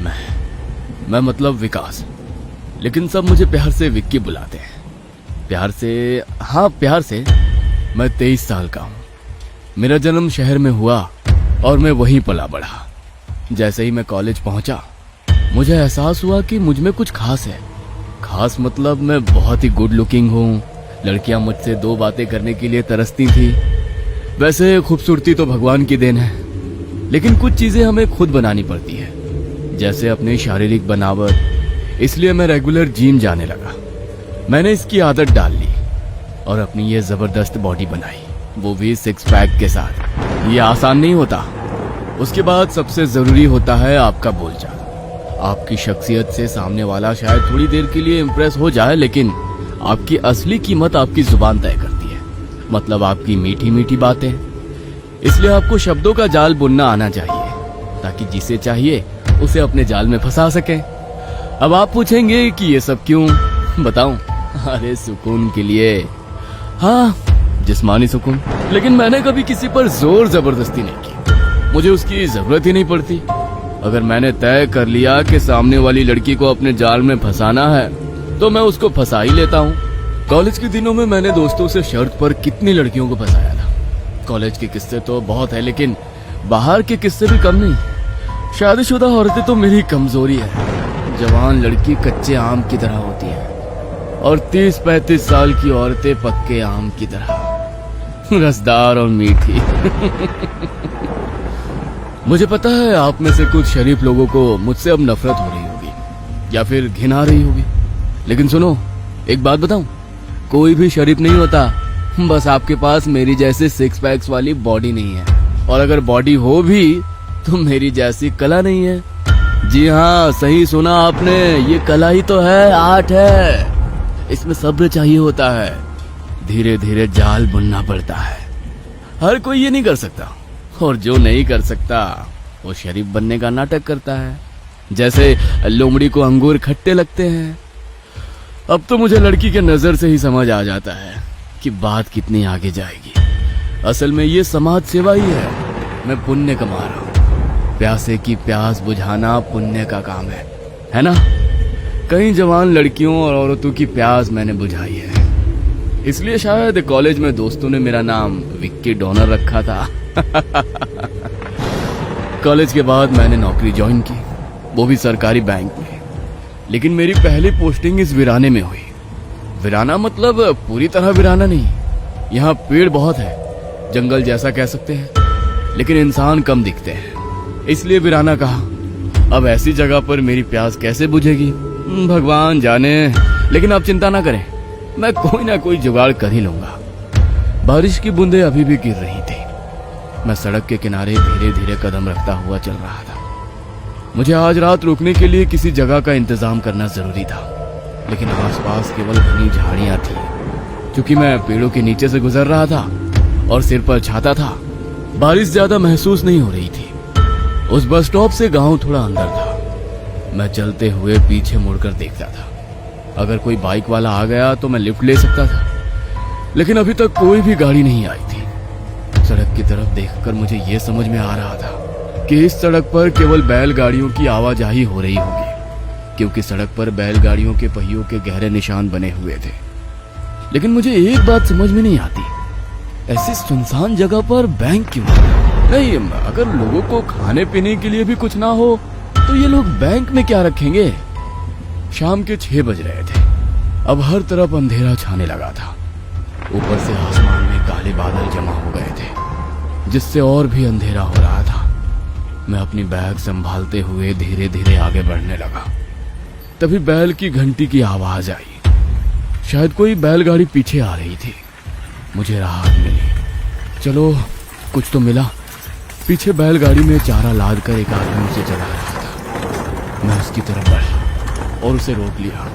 मैं मतलब विकास, लेकिन सब मुझे प्यार से विक्की बुलाते हैं। प्यार से, हाँ प्यार से। मैं 23 साल का हूँ। मेरा जन्म शहर में हुआ और मैं वहीं पला बढ़ा। जैसे ही मैं कॉलेज पहुंचा मुझे एहसास हुआ कि मुझ में कुछ खास है। खास मतलब मैं बहुत ही गुड लुकिंग हूँ। लड़कियां मुझसे 2 बातें करने के लिए तरसती थी। वैसे खूबसूरती तो भगवान की देन है, लेकिन कुछ चीजें हमें खुद बनानी पड़ती है, जैसे अपनी शारीरिक बनावट। इसलिए मैं रेगुलर जिम जाने लगा। मैंने इसकी आदत डाल ली और अपनी ये जबरदस्त बॉडी बनाई, वो भी 6 पैक के साथ। ये आसान नहीं होता। उसके बाद सबसे जरूरी होता है आपका बोलचाल। आपकी शख्सियत से सामने वाला शायद थोड़ी देर के लिए इम्प्रेस हो जाए, लेकिन आपकी असली कीमत आपकी जुबान तय करती है, मतलब आपकी मीठी मीठी बातें। इसलिए आपको शब्दों का जाल बुनना आना चाहिए, ताकि जिसे चाहिए उसे अपने जाल में फंसा सके। अब आप पूछेंगे कि ये सब क्यों? बताऊं? अरे सुकून के लिए। हाँ, जिस्मानी सुकून। लेकिन मैंने कभी किसी पर जोर जबरदस्ती नहीं की। मुझे उसकी जरूरत ही नहीं पड़ती। अगर मैंने तय कर लिया कि सामने वाली लड़की को अपने जाल में फंसाना है, तो मैं उसको फंसा ही लेता हूँ। कॉलेज के दिनों में मैंने दोस्तों से शर्त पर कितनी लड़कियों को फंसाया था। कॉलेज के किस्से तो बहुत है, लेकिन बाहर के किस्से भी कम नहीं। शादीशुदा औरतें तो मेरी कमजोरी है। जवान लड़की कच्चे आम की तरह होती है और 30-35 साल की औरतें पक्के आम की तरह, रसदार और मीठी। मुझे पता है आप में से कुछ शरीफ लोगों को मुझसे अब नफरत हो रही होगी या फिर घिन आ रही होगी, लेकिन सुनो, एक बात बताऊं, कोई भी शरीफ नहीं होता। बस आपके पास मेरी जैसे 6 पैक्स वाली बॉडी नहीं है, और अगर बॉडी हो भी तो मेरी जैसी कला नहीं है। जी हाँ, सही सुना आपने, ये कला ही तो है, आर्ट है। इसमें सब्र चाहिए होता है, धीरे धीरे जाल बुनना पड़ता है। हर कोई ये नहीं कर सकता, और जो नहीं कर सकता वो शरीफ बनने का नाटक करता है। जैसे लोमड़ी को अंगूर खट्टे लगते हैं। अब तो मुझे लड़की के नजर से ही समझ आ जाता है कि बात कितनी आगे जाएगी। असल में ये समाज सेवा ही है। मैं पुण्य कमा रहा हूँ। प्यासे की प्यास बुझाना पुण्य का काम है ना? कई जवान लड़कियों और औरतों की प्यास मैंने बुझाई है। इसलिए शायद कॉलेज में दोस्तों ने मेरा नाम विक्की डोनर रखा था। कॉलेज के बाद मैंने नौकरी ज्वाइन की, वो भी सरकारी बैंक में। लेकिन मेरी पहली पोस्टिंग इस वीराने में हुई। वीराना मतलब पूरी तरह वीराना नहीं। यहाँ पेड़ बहुत है, जंगल जैसा कह सकते हैं, लेकिन इंसान कम दिखते हैं, इसलिए वीराना कहा। अब ऐसी जगह पर मेरी प्यास कैसे बुझेगी, भगवान जाने। लेकिन आप चिंता ना करें, मैं कोई ना कोई जुगाड़ कर ही लूंगा। बारिश की बूंदें अभी भी गिर रही थी। मैं सड़क के किनारे धीरे धीरे कदम रखता हुआ चल रहा था। मुझे आज रात रुकने के लिए किसी जगह का इंतजाम करना जरूरी था, लेकिन आसपास केवल घनी झाड़ियां थी। क्योंकि मैं पेड़ों के नीचे से गुजर रहा था और सिर पर छाता था, बारिश ज्यादा महसूस नहीं हो रही थी। उस बस स्टॉप से गांव थोड़ा अंदर था। मैं चलते हुए पीछे मुड़कर देखता था। अगर कोई बाइक वाला आ गया तो मैं लिफ्ट ले सकता था, लेकिन अभी तक कोई भी गाड़ी नहीं आई थी। सड़क की तरफ देखकर मुझे यह समझ में आ रहा था कि इस सड़क पर केवल बैलगाड़ियों की आवाजाही हो रही होगी, क्योंकि सड़क पर बैलगाड़ियों के पहियों के गहरे निशान बने हुए थे। लेकिन मुझे एक बात समझ में नहीं आती, ऐसी सुनसान जगह पर बैंक क्यों? नहीं, अगर लोगों को खाने पीने के लिए भी कुछ ना हो तो ये लोग बैंक में क्या रखेंगे? शाम के 6 बज रहे थे। अब हर तरफ अंधेरा छाने लगा था। ऊपर से आसमान में काले बादल जमा हो गए थे, जिससे और भी अंधेरा हो रहा था। मैं अपनी बैग संभालते हुए धीरे धीरे आगे बढ़ने लगा। तभी बैल की घंटी की आवाज आई। शायद कोई बैलगाड़ी पीछे आ रही थी। मुझे राहत मिली। चलो, कुछ तो मिला। पीछे बैलगाड़ी में चारा लाद कर एक आदमी उसे चला रहा था। मैं उसकी तरफ बढ़ा और उसे रोक लिया।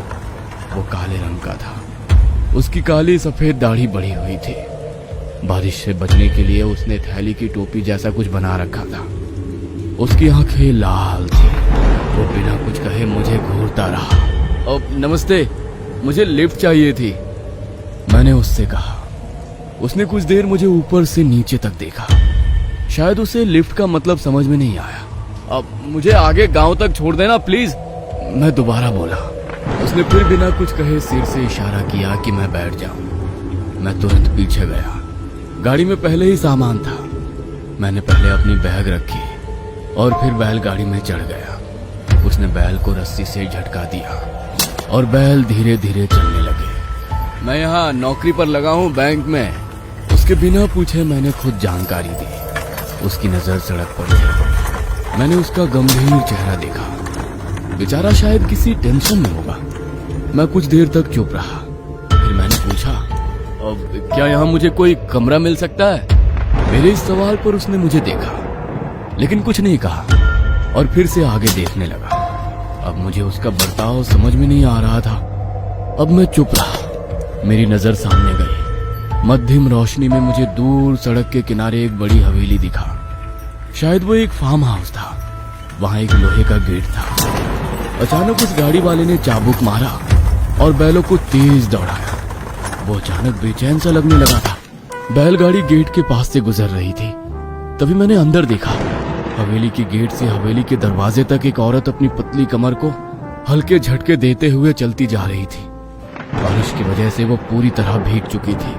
वो काले रंग का था। उसकी काली सफेद दाढ़ी बढ़ी हुई थी। बारिश से बचने के लिए उसने थैली की टोपी जैसा कुछ बना रखा था। उसकी आंखें लाल थी। वो बिना कुछ कहे मुझे घूरता रहा। अब नमस्ते, मुझे लिफ्ट चाहिए थी, मैंने उससे कहा। उसने कुछ देर मुझे ऊपर से नीचे तक देखा। शायद उसे लिफ्ट का मतलब समझ में नहीं आया। अब मुझे आगे गांव तक छोड़ देना प्लीज। मैं दोबारा बोला। उसने फिर बिना कुछ कहे सिर से इशारा किया कि मैं बैठ जाऊं। मैं तुरंत पीछे गया। गाड़ी में पहले ही सामान था। मैंने पहले अपनी बैग रखी और फिर बैलगाड़ी में चढ़ गया। उसने बैल को रस्सी से झटका दिया और बैल धीरे धीरे चलने लगे। मैं यहाँ नौकरी पर लगा हूँ बैंक में। उसके बिना पूछे मैंने खुद जानकारी दी। उसकी नजर सड़क पर थी। मैंने उसका गंभीर चेहरा देखा। बेचारा शायद किसी टेंशन में होगा। मैं कुछ देर तक चुप रहा। फिर मैंने पूछा, अब क्या यहाँ मुझे कोई कमरा मिल सकता है? मेरे इस सवाल पर उसने मुझे देखा लेकिन कुछ नहीं कहा और फिर से आगे देखने लगा। अब मुझे उसका बर्ताव समझ में नहीं आ रहा था। अब मैं चुप रहा। मेरी नजर सामने गई। मध्यम रोशनी में मुझे दूर सड़क के किनारे एक बड़ी हवेली दिखा। शायद वो एक फार्म हाउस था। वहां एक लोहे का गेट था। अचानक उस गाड़ी वाले ने चाबुक मारा और बैलों को तेज दौड़ाया। वो अचानक बेचैन सा लगने लगा था। बैलगाड़ी गेट के पास से गुजर रही थी। तभी मैंने अंदर देखा। हवेली के गेट से हवेली के दरवाजे तक एक औरत अपनी पतली कमर को हल्के झटके देते हुए चलती जा रही थी। बारिश की वजह से वो पूरी तरह भीग चुकी थी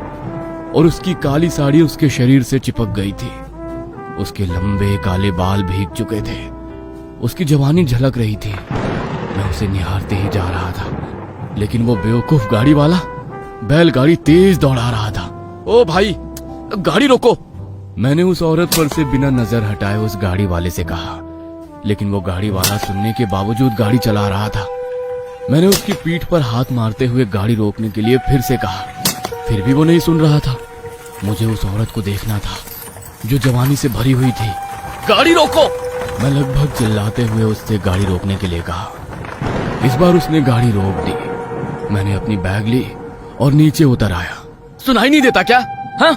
और उसकी काली साड़ी उसके शरीर से चिपक गई थी। उसके लंबे काले बाल भीग चुके थे। उसकी जवानी झलक रही थी। मैं उसे निहारते ही जा रहा था लेकिन वो बेवकूफ गाड़ी वाला बैलगाड़ी तेज दौड़ा रहा था। ओ भाई, गाड़ी रोको। मैंने उस औरत पर से बिना नजर हटाए उस गाड़ी वाले से कहा लेकिन वो गाड़ी वाला सुनने के बावजूद गाड़ी चला रहा था। मैंने उसकी पीठ पर हाथ मारते हुए गाड़ी रोकने के लिए फिर से कहा। फिर भी वो नहीं सुन रहा था। मुझे उस औरत को देखना था जो जवानी से भरी हुई थी। गाड़ी रोको। मैं लगभग चिल्लाते हुए उससे गाड़ी रोकने के लिए कहा। इस बार उसने गाड़ी रोक दी। मैंने अपनी बैग ली और नीचे उतर आया। सुनाई नहीं देता क्या? हाँ?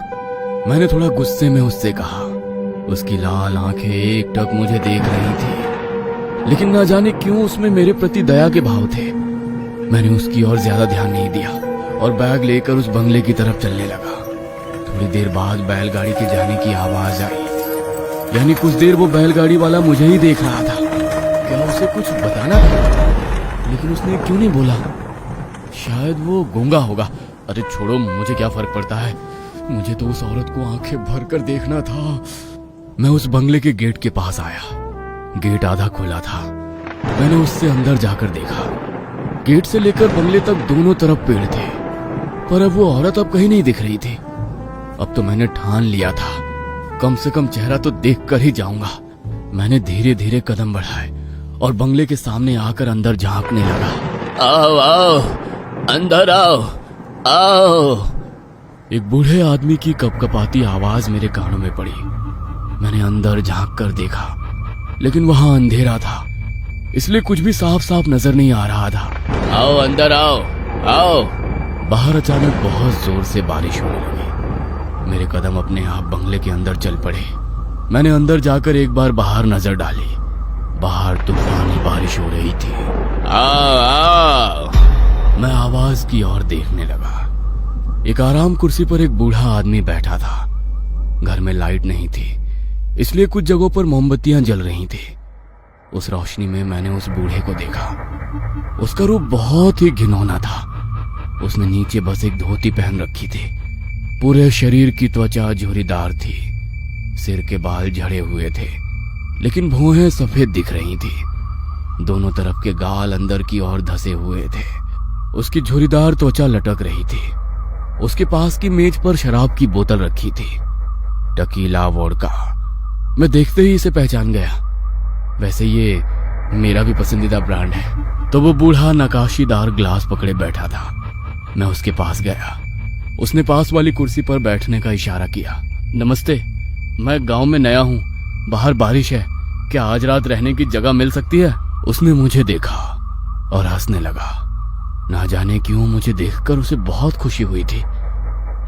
मैंने थोड़ा गुस्से में उससे कहा। उसकी लाल आंखें एकटक मुझे देख रही थी लेकिन ना जाने क्यों उसमें मेरे प्रति दया के भाव थे। मैंने उसकी ओर ज्यादा ध्यान नहीं दिया और बैग लेकर उस बंगले की तरफ चलने लगा। थोड़ी देर बाद बैलगाड़ी के जाने की आवाज आई। यानी कुछ देर वो बैलगाड़ी वाला मुझे ही देख रहा था। क्या उसे कुछ बताना था? लेकिन उसने क्यों नहीं बोला? शायद वो गूंगा होगा। अरे छोड़ो, मुझे क्या फर्क पड़ता है। मुझे तो उस औरत को आंखें भर कर देखना था। मैं उस बंगले के गेट के पास आया। गेट आधा खुला था। मैंने उससे अंदर जाकर देखा। गेट से लेकर बंगले तक दोनों तरफ पेड़ थे पर अब वो औरत अब कहीं नहीं दिख रही थी। अब तो मैंने ठान लिया था कम से कम चेहरा तो देख कर ही जाऊंगा। मैंने धीरे धीरे कदम बढ़ाए और बंगले के सामने आकर अंदर झांकने लगा। आओ आओ, अंदर आओ आओ। एक बूढ़े आदमी की कपकपाती आवाज मेरे कानों में पड़ी। मैंने अंदर झांक कर देखा लेकिन वहां अंधेरा था इसलिए कुछ भी साफ साफ नजर नहीं आ रहा था। आओ अंदर आओ आओ। बाहर अचानक बहुत जोर से बारिश होने लगी। मेरे कदम अपने आप बंगले के अंदर चल पड़े। मैंने अंदर जाकर एक बार बाहर नजर डाली। बाहर तूफानी बारिश हो रही थी। आओ आओ। मैं आवाज की ओर देखने लगा। एक आराम कुर्सी पर एक बूढ़ा आदमी बैठा था। घर में लाइट नहीं थी इसलिए कुछ जगहों पर मोमबत्तियां जल रही थी। उस रोशनी में मैंने उस बूढ़े को देखा। उसका रूप बहुत ही घिनौना था। उसने नीचे बस एक धोती पहन रखी थी। पूरे शरीर की त्वचा झुर्रीदार थी। सिर के बाल झड़े हुए थे लेकिन भौहें सफेद दिख रही थी। दोनों तरफ के गाल अंदर की ओर धसे हुए थे। उसकी झुर्रीदार त्वचा लटक रही थी। उसके पास की मेज पर शराब की बोतल रखी थी, टकीला वोडका। मैं देखते ही इसे पहचान गया। वैसे ये मेरा भी पसंदीदा ब्रांड है। तो वो बूढ़ा नकाशीदार ग्लास पकड़े बैठा था। मैं उसके पास गया। उसने पास वाली कुर्सी पर बैठने का इशारा किया। नमस्ते, मैं गांव में नया हूँ। बाहर बारिश है, क्या आज रात रहने की जगह मिल सकती है? उसने मुझे देखा और हंसने लगा। ना जाने क्यों मुझे देखकर उसे बहुत खुशी हुई थी।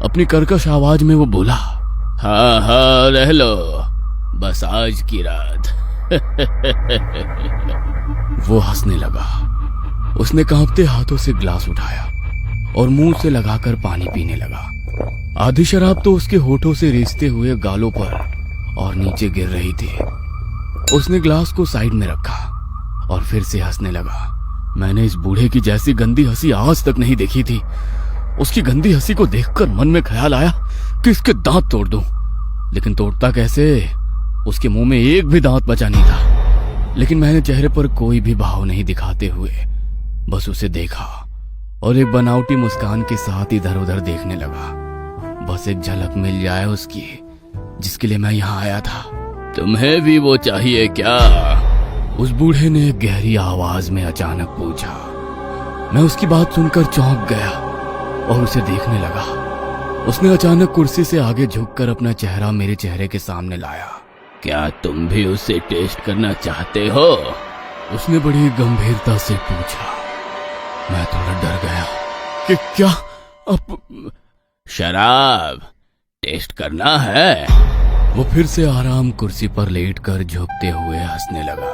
अपनी कर्कश आवाज में वो बोला, हाँ हाँ रह लो, बस आज की रात। वो हंसने लगा। उसने कांपते हाथों से ग्लास उठाया और मुंह से लगाकर पानी पीने लगा। आधी शराब तो उसके होठों से रिसते हुए गालों पर और नीचे गिर रही थी। उसने ग्लास को साइड में रखा और फिर से हंसने लगा। मैंने इस बूढ़े की जैसी गंदी हंसी आज तक नहीं देखी थी। उसकी गंदी हंसी को देखकर मन में ख्याल आया कि इसके दांत तोड़ दूं, लेकिन तोड़ता कैसे? उसके मुंह में एक भी दांत बचा नहीं था। लेकिन मैंने चेहरे पर कोई भी भाव नहीं दिखाते हुए बस उसे देखा और एक बनावटी मुस्कान के साथ इधर उधर देखने लगा। बस एक झलक मिल जाए उसकी, जिसके लिए मैं यहाँ आया था। तुम्हें भी वो चाहिए क्या? उस बूढ़े ने गहरी आवाज में अचानक पूछा। मैं उसकी बात सुनकर चौंक गया और उसे देखने लगा। उसने अचानक कुर्सी से आगे झुककर अपना चेहरा मेरे चेहरे के सामने लाया। क्या तुम भी उसे टेस्ट करना चाहते हो? उसने बड़ी गंभीरता से पूछा। मैं थोड़ा डर गया कि क्या अब शराब टेस्ट करना है? वो फिर से आराम कुर्सी पर लेटकर झुकते हुए हंसने लगा।